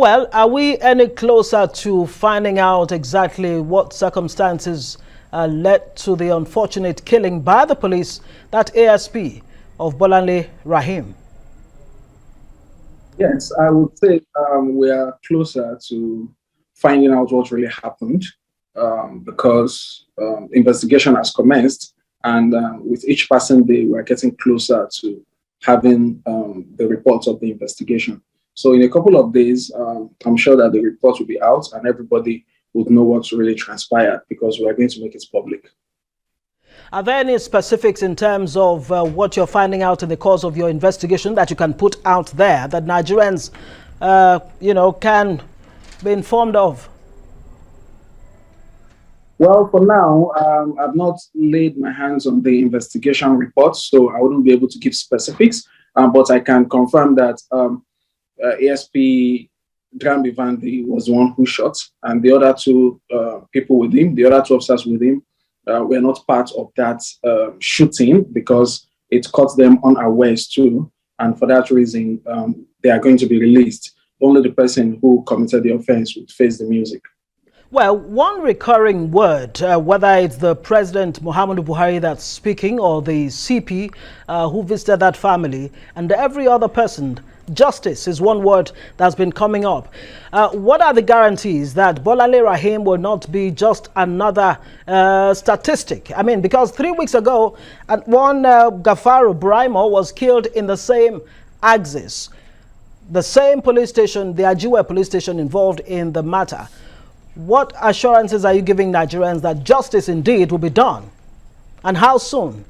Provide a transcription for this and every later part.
Well, are we any closer to finding out exactly what circumstances led to the unfortunate killing by the police, that ASP of Bolanle, Raheem? Yes, I would say we are closer to finding out what really happened because investigation has commenced, and with each passing day, we're getting closer to having the reports of the investigation. So, in a couple of days, I'm sure that the report will be out and everybody would know what's really transpired because we are going to make it public. Are there any specifics in terms of what you're finding out in the course of your investigation that you can put out there that Nigerians, can be informed of? Well, for now, I've not laid my hands on the investigation report, so I wouldn't be able to give specifics, but I can confirm that ASP Drambi Vandi was the one who shot, and the other two people with him, the other two officers with him, were not part of that shooting because it caught them unawares too. And for that reason, they are going to be released. Only the person who committed the offense would face the music. Well, one recurring word, whether it's the President Muhammadu Buhari that's speaking or the CP who visited that family, and every other person, justice is one word that's been coming up. What are the guarantees that Bolanle Raheem will not be just another statistic? I mean, because 3 weeks ago, one Gafaru Braimo was killed in the same axis. The same police station, the Ajiwe police station involved in the matter. What assurances are you giving Nigerians that justice indeed will be done? And how soon?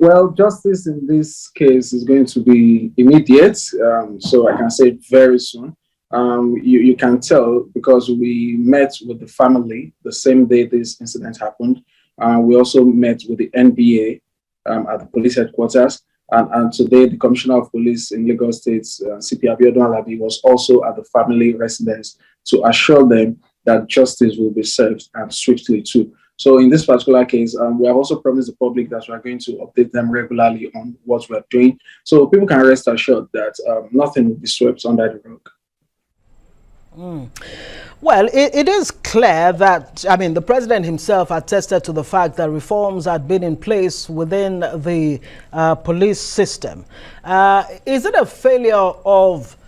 Well, justice in this case is going to be immediate, so I can say very soon. You can tell because we met with the family the same day this incident happened. We also met with the NBA at the police headquarters. And today, the Commissioner of Police in Lagos State, CP Abiodun Alabi, was also at the family residence to assure them that justice will be served and swiftly too. So in this particular case, we have also promised the public that we are going to update them regularly on what we are doing. So people can rest assured that nothing will be swept under the rug. Well, it is clear that, I mean, the president himself attested to the fact that reforms had been in place within the police system. Is it a failure of,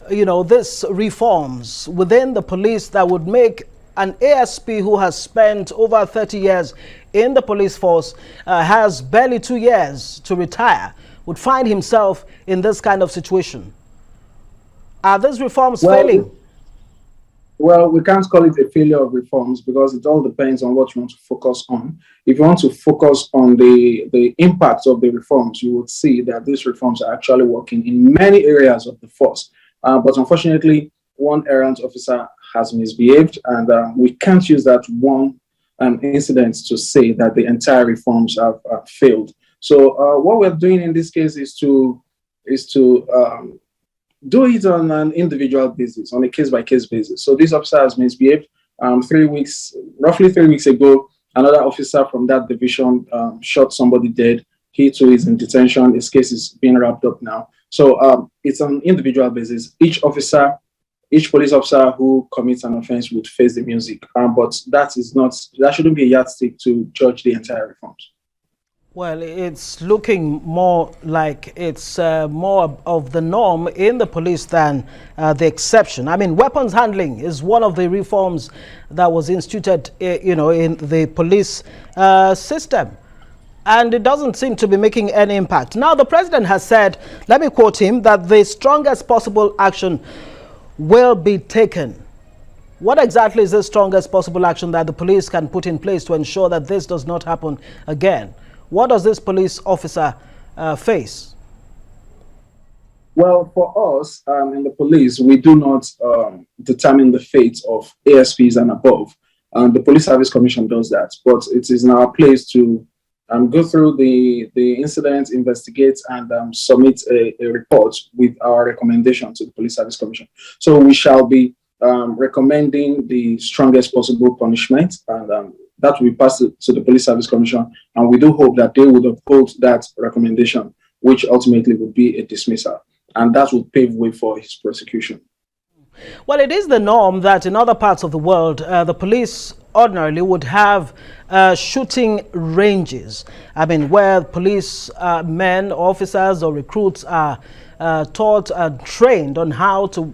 this reforms within the police that would make an ASP who has spent over 30 years in the police force, has barely 2 years to retire, would find himself in this kind of situation? Are these reforms failing? Well, we can't call it a failure of reforms because it all depends on what you want to focus on. If you want to focus on the impact of the reforms, you would see that these reforms are actually working in many areas of the force. But unfortunately, one errant officer has misbehaved, and we can't use that one incident to say that the entire reforms have failed. So what we're doing in this case is to do it on an individual basis, on a case-by-case basis. So this officer has misbehaved. Roughly 3 weeks ago, another officer from that division shot somebody dead. He too is in detention. His case is being wrapped up now. So it's on an individual basis. Each police officer who commits an offense would face the music. But that shouldn't be a yardstick to judge the entire reforms. Well, it's looking more like it's more of the norm in the police than the exception. I mean, weapons handling is one of the reforms that was instituted, in the police system. And it doesn't seem to be making any impact. Now, the president has said, let me quote him, that the strongest possible action will be taken. What exactly is the strongest possible action that the police can put in place to ensure that this does not happen again? What does this police officer face? Well, for us in the police, we do not determine the fate of ASPs and above. The Police Service Commission does that, but it is in our place to go through the incident, investigate, and submit a report with our recommendation to the Police Service Commission. So we shall be recommending the strongest possible punishment, and that will be passed to the Police Service Commission, and we do hope that they would uphold that recommendation, which ultimately would be a dismissal, and that would pave way for his prosecution. Well, it is the norm that in other parts of the world, the police ordinarily would have shooting ranges. I mean, where police men, officers, or recruits are taught and trained on how to,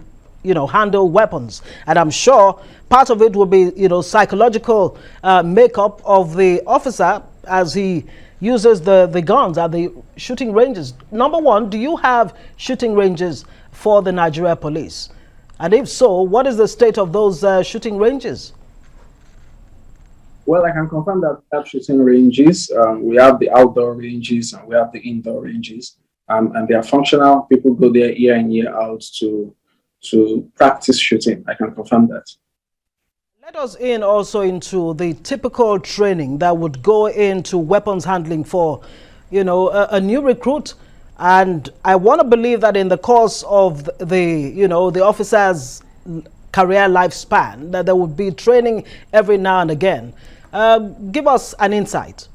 handle weapons. And I'm sure part of it will be, psychological makeup of the officer as he uses the guns at the shooting ranges. Number one, do you have shooting ranges for the Nigeria police? And if so, what is the state of those shooting ranges? Well, I can confirm that we have shooting ranges. We have the outdoor ranges and we have the indoor ranges. And they are functional. People go there year in, year out to practice shooting. I can confirm that. Let us in also into the typical training that would go into weapons handling for, a new recruit. And I want to believe that in the course of the officer's career lifespan, that there would be training every now and again. Give us an insight.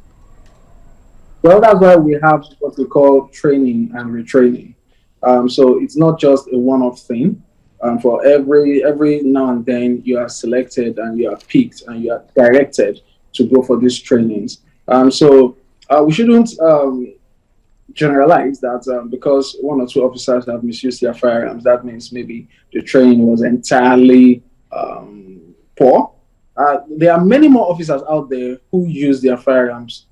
Well, that's why we have what we call training and retraining. So it's not just a one-off thing. For every now and then, you are selected and you are picked and you are directed to go for these trainings. So we shouldn't generalize that because one or two officers have misused their firearms, that means maybe the training was entirely poor. There are many more officers out there who use their firearms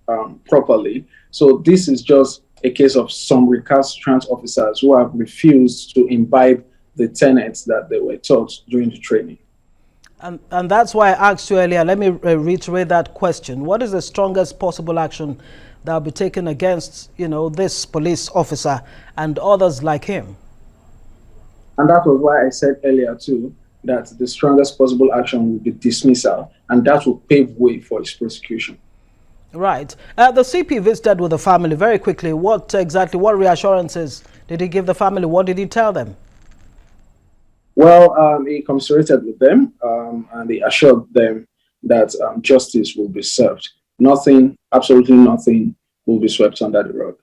properly. So this is just a case of some recalcitrant officers who have refused to imbibe the tenets that they were taught during the training. And that's why I asked you earlier, let me reiterate that question. What is the strongest possible action that will be taken against, this police officer and others like him? And that was why I said earlier too, that the strongest possible action will be dismissal, and that will pave way for his prosecution. Right. The CP visited with the family very quickly. What reassurances did he give the family? What did he tell them? Well, he commiserated with them and he assured them that justice will be served. Nothing, absolutely nothing will be swept under the rug.